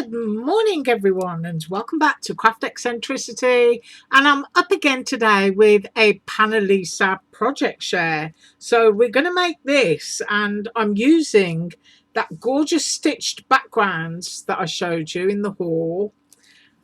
Good morning, everyone, and welcome back to Craft Eccentricity. And I'm up again today with a Panalisa project share. So we're going to make this, and I'm using that gorgeous stitched backgrounds that I showed you in the haul.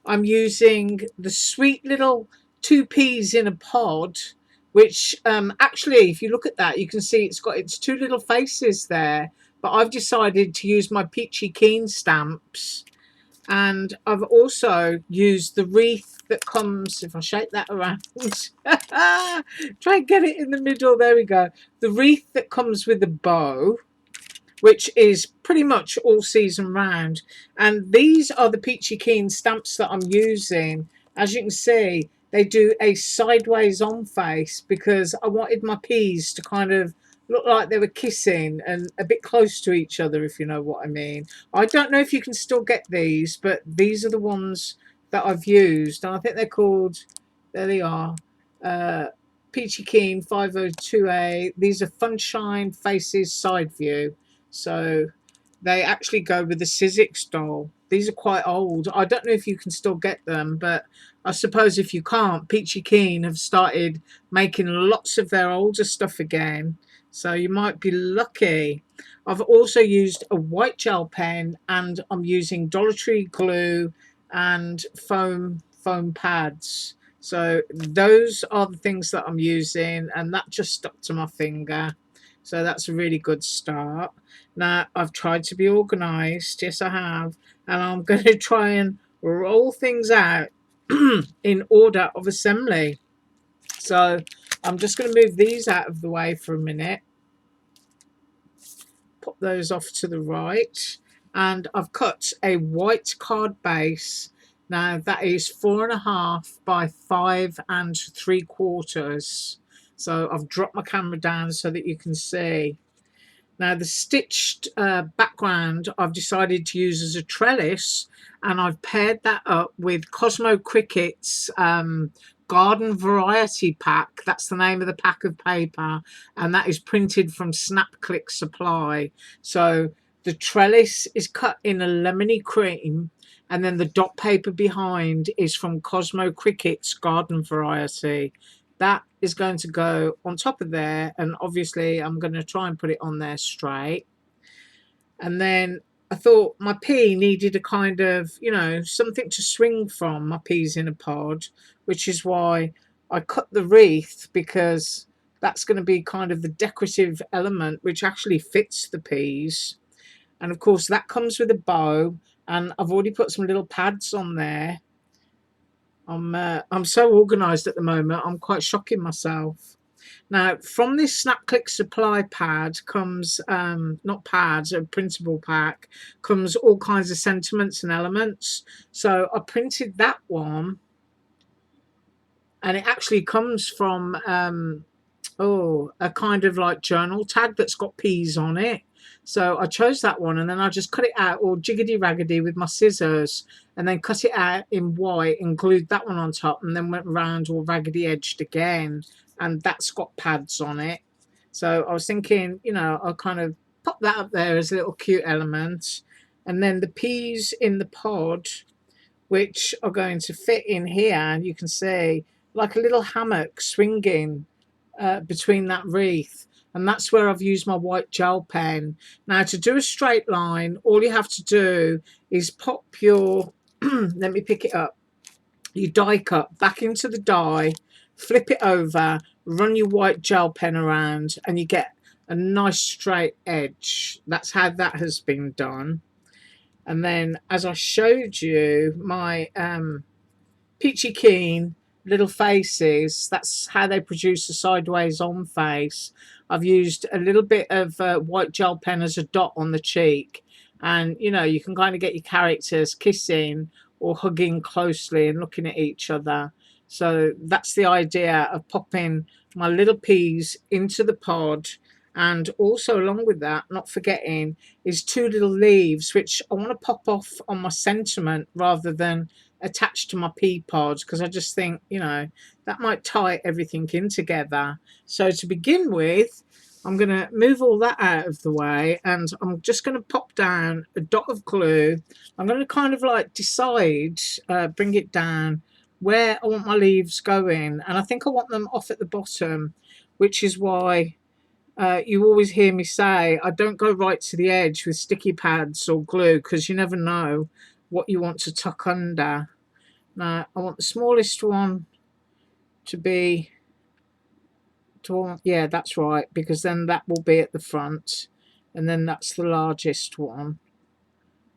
I'm using the sweet little two peas in a pod, which actually, if you look at that, you can see it's got its two little faces there. But I've decided to use my Peachy Keen stamps, and I've also used the wreath that comes, if I shake that around, try and get it in the middle, there we go. The wreath that comes with the bow, which is pretty much all season round. And these are the Peachy Keen stamps that I'm using. As you can see, they do a sideways on face because I wanted my peas to kind of look like they were kissing and a bit close to each other, if you know what I mean. I don't know if you can still get these, but these are the ones that I've used, and I think they're called, there they are, Peachy Keen 502A. These are Funshine Faces Side View. So they actually go with the Sizzix doll. These are quite old. I don't know if you can still get them, but I suppose if you can't, Peachy Keen have started making lots of their older stuff again. So you might be lucky. I've also used a white gel pen, and I'm using Dollar Tree glue and foam pads. So those are the things that I'm using, and that just stuck to my finger. So that's a really good start. Now, I've tried to be organised. Yes, I have. And I'm going to try and roll things out in order of assembly. So I'm just going to move these out of the way for a minute. Put those off to the right. And I've cut a white card base. Now, that is 4.5 by 5 3/4. So I've dropped my camera down so that you can see. Now, the stitched background I've decided to use as a trellis, and I've paired that up with Cosmo Cricket's Garden Variety Pack. That's the name of the pack of paper, and that is printed from Snap Click Supply. So the trellis is cut in a lemony cream, and then the dot paper behind is from Cosmo Cricket's Garden Variety. That is going to go on top of there, and obviously I'm going to try and put it on there straight. And then I thought my pea needed a kind of, something to swing from, my peas in a pod, which is why I cut the wreath, because that's going to be kind of the decorative element which actually fits the peas. And of course that comes with a bow, and I've already put some little pads on there. I'm so organised at the moment, I'm quite shocking myself. Now, from this Snap Click Supply pad comes, not pads, a printable pack, comes all kinds of sentiments and elements. So I printed that one, and it actually comes from, a kind of like journal tag that's got peas on it. So I chose that one, and then I just cut it out all jiggedy raggedy with my scissors, and then cut it out in white and glued that one on top, and then went round all raggedy edged again, and that's got pads on it. So I was thinking, I'll kind of pop that up there as a little cute element. And then the peas in the pod, which are going to fit in here, and you can see like a little hammock swinging between that wreath. And that's where I've used my white gel pen. Now, to do a straight line, all you have to do is pop your, let me pick it up, your die cut back into the die, flip it over, run your white gel pen around, and you get a nice straight edge. That's how that has been done. And then, as I showed you, my Peachy Keen little faces, that's how they produce a sideways on face. I've used a little bit of white gel pen as a dot on the cheek, and you can kind of get your characters kissing or hugging closely and looking at each other. So that's the idea of popping my little peas into the pod. And also along with that, not forgetting, is two little leaves which I want to pop off on my sentiment rather than attached to my pea pod, because I just think, that might tie everything in together. So to begin with, I'm going to move all that out of the way, and I'm just going to pop down a dot of glue. I'm going to kind of like decide, bring it down where I want my leaves going, and I think I want them off at the bottom, which is why you always hear me say I don't go right to the edge with sticky pads or glue, because you never know what you want to tuck under. Now I want the smallest one to be yeah, that's right, because then that will be at the front, and then that's the largest one.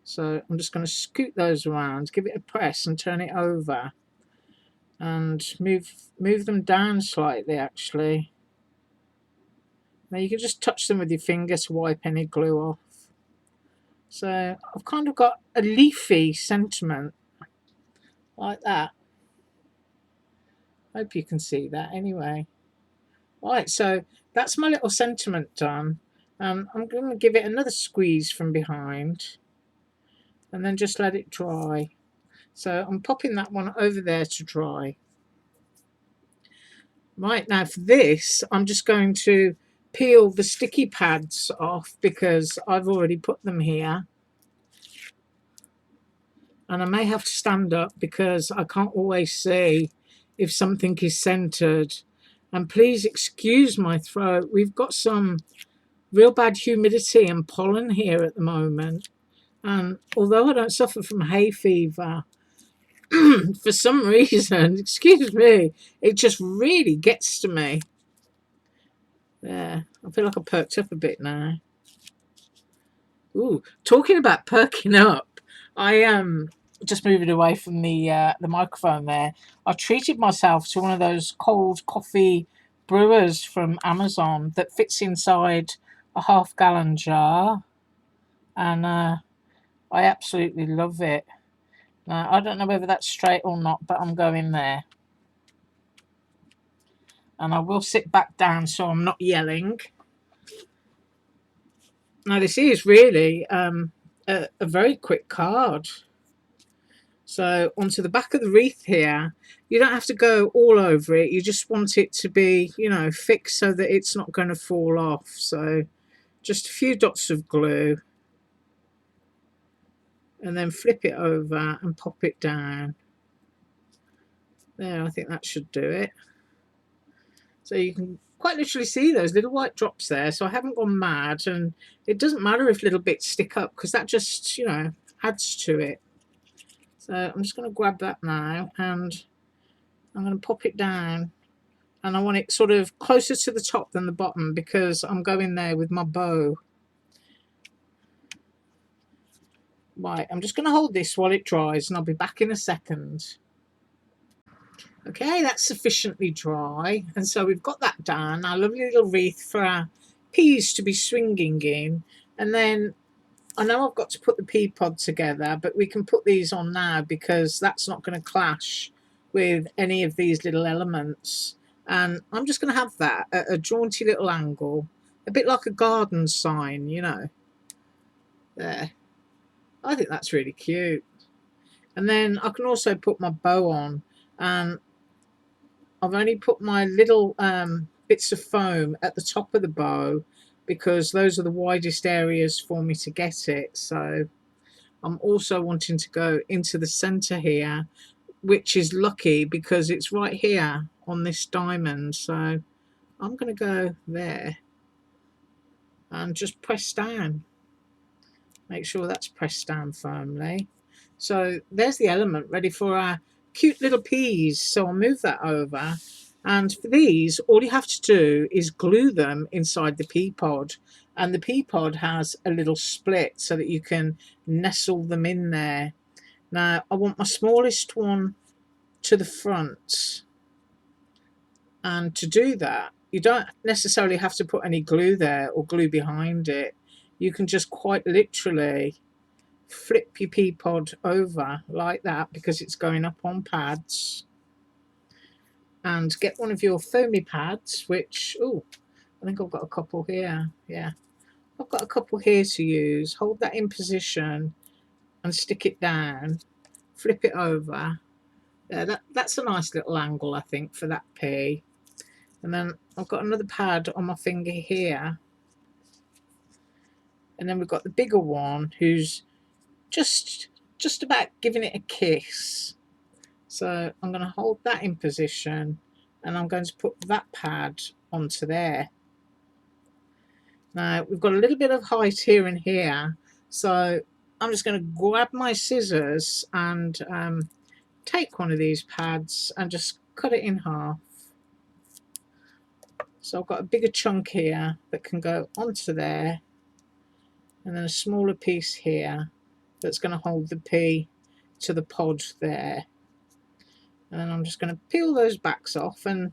So I'm just going to scoot those around, give it a press and turn it over, and move them down slightly actually. Now you can just touch them with your finger to wipe any glue off. So I've kind of got a leafy sentiment like that. Hope you can see that anyway. Right, so that's my little sentiment done. I'm going to give it another squeeze from behind and then just let it dry. So I'm popping that one over there to dry. Right, now for this, I'm just going to peel the sticky pads off because I've already put them here. And I may have to stand up because I can't always see if something is centered. And please excuse my throat. We've got some real bad humidity and pollen here at the moment. And although I don't suffer from hay fever, for some reason, excuse me, it just really gets to me. There, I feel like I perked up a bit now. Ooh, talking about perking up, I am just moving away from the microphone there. I treated myself to one of those cold coffee brewers from Amazon that fits inside a half-gallon jar, and I absolutely love it. Now, I don't know whether that's straight or not, but I'm going there. And I will sit back down so I'm not yelling. Now, this is really a very quick card. So onto the back of the wreath here, you don't have to go all over it. You just want it to be, you know, fixed so that it's not going to fall off. So just a few dots of glue and then flip it over and pop it down. There, I think that should do it. So you can quite literally see those little white drops there. So I haven't gone mad, and it doesn't matter if little bits stick up because that just, you know, adds to it. So I'm just going to grab that now and I'm going to pop it down, and I want it sort of closer to the top than the bottom because I'm going there with my bow. Right, I'm just going to hold this while it dries and I'll be back in a second. Okay, that's sufficiently dry, and so we've got that done, our lovely little wreath for our peas to be swinging in. And then I know I've got to put the pea pod together, but we can put these on now because that's not going to clash with any of these little elements. And I'm just going to have that at a jaunty little angle, a bit like a garden sign, you know. There. I think that's really cute. And then I can also put my bow on, and I've only put my little bits of foam at the top of the bow because those are the widest areas for me to get it. So I'm also wanting to go into the center here, which is lucky because it's right here on this diamond. So I'm going to go there and just press down. Make sure that's pressed down firmly. So there's the element ready for our cute little peas. So I'll move that over. And for these, all you have to do is glue them inside the pea pod. And the pea pod has a little split so that you can nestle them in there. Now, I want my smallest one to the front. And to do that, you don't necessarily have to put any glue there or glue behind it. You can just quite literally flip your pea pod over like that because it's going up on pads, and get one of your foamy pads, which, oh, I think I've got a couple here. Yeah, I've got a couple here to use. Hold that in position and stick it down, flip it over. Yeah, that's a nice little angle, I think, for that pea. And then I've got another pad on my finger here. And then we've got the bigger one who's just about giving it a kiss. So I'm going to hold that in position and I'm going to put that pad onto there. Now we've got a little bit of height here and here, so I'm just going to grab my scissors and take one of these pads and just cut it in half. So I've got a bigger chunk here that can go onto there, and then a smaller piece here that's going to hold the pea to the pod there. And then I'm just going to peel those backs off, and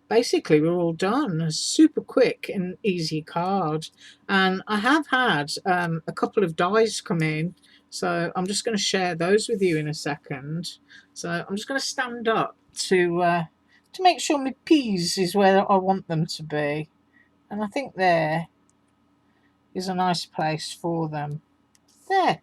basically we're all done. A super quick and easy card. And I have had a couple of dies come in, so I'm just going to share those with you in a second. So I'm just going to stand up to make sure my peas is where I want them to be, and I think there is a nice place for them. There.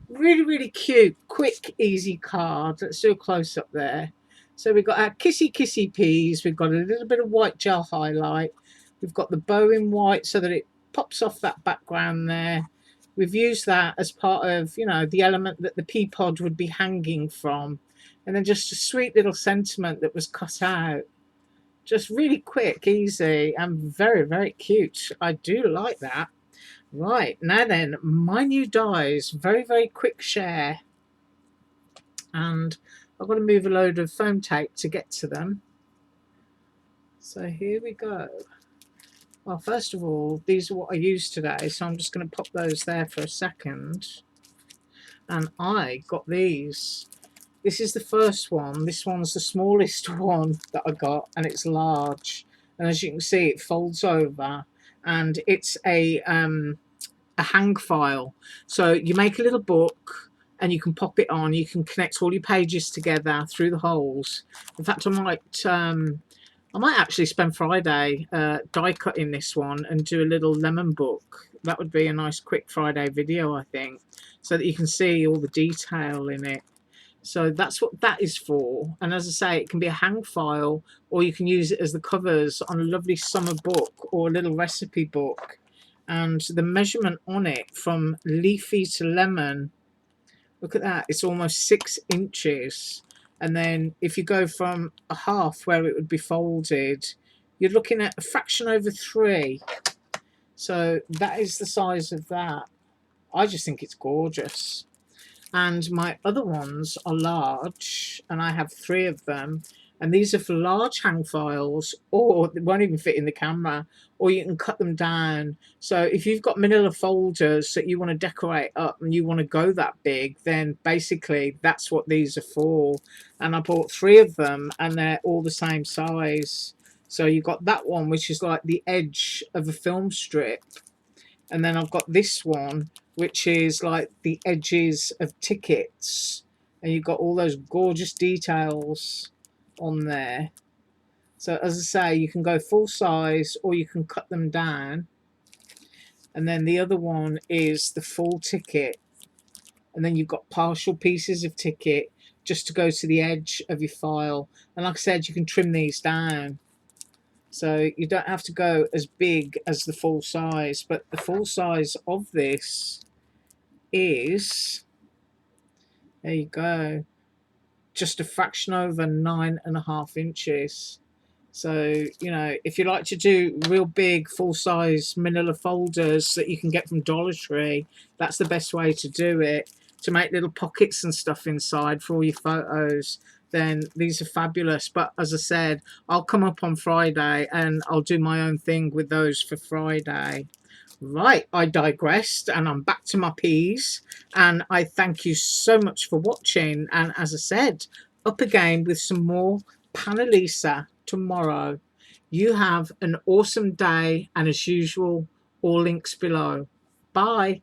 Really, really cute, quick, easy card. Let's do a close up there. So we've got our kissy kissy peas. We've got a little bit of white gel highlight. We've got the bow in white so that it pops off that background there. We've used that as part of, you know, the element that the pea pod would be hanging from. And then just a sweet little sentiment that was cut out. Just really quick, easy, and very, very cute. I do like that. Right, now then, my new dies, very, very quick share. And I've got to move a load of foam tape to get to them. So here we go. Well, first of all, these are what I used today, so I'm just going to pop those there for a second. And I got these. This is the first one. This one's the smallest one that I got, and it's large. And as you can see, it folds over, and it's a hang file. So you make a little book and you can pop it on. You can connect all your pages together through the holes. In fact, I might actually spend Friday die cutting this one and do a little lemon book. That would be a nice quick Friday video, I think, so that you can see all the detail in it. So that's what that is for. And as I say, it can be a hang file, or you can use it as the covers on a lovely summer book or a little recipe book. And the measurement on it from leafy to lemon, look at that, it's almost 6 inches. And then if you go from a half where it would be folded, you're looking at a fraction over 3. So that is the size of that. I just think it's gorgeous. And my other ones are large, and I have 3 of them. And these are for large hang files, or they won't even fit in the camera, or you can cut them down. So if you've got manila folders that you want to decorate up and you want to go that big, then basically that's what these are for. And I bought 3 of them, and they're all the same size. So you've got that one, which is like the edge of a film strip. And then I've got this one, which is like the edges of tickets. And you've got all those gorgeous details on there. So as I say, you can go full size or you can cut them down. And then the other one is the full ticket. And then you've got partial pieces of ticket just to go to the edge of your file. And like I said, you can trim these down. So you don't have to go as big as the full size, but the full size of this is, there you go, just a fraction over 9.5 inches. So, you know, if you like to do real big full-size manila folders that you can get from Dollar Tree, that's the best way to do it, to make little pockets and stuff inside for all your photos. Then these are fabulous. But as I said, I'll come up on Friday and I'll do my own thing with those for Friday. Right, I digressed, and I'm back to my peas, and I thank you so much for watching. And as I said, up again with some more Panalisa tomorrow. You have an awesome day, and as usual, all links below. Bye.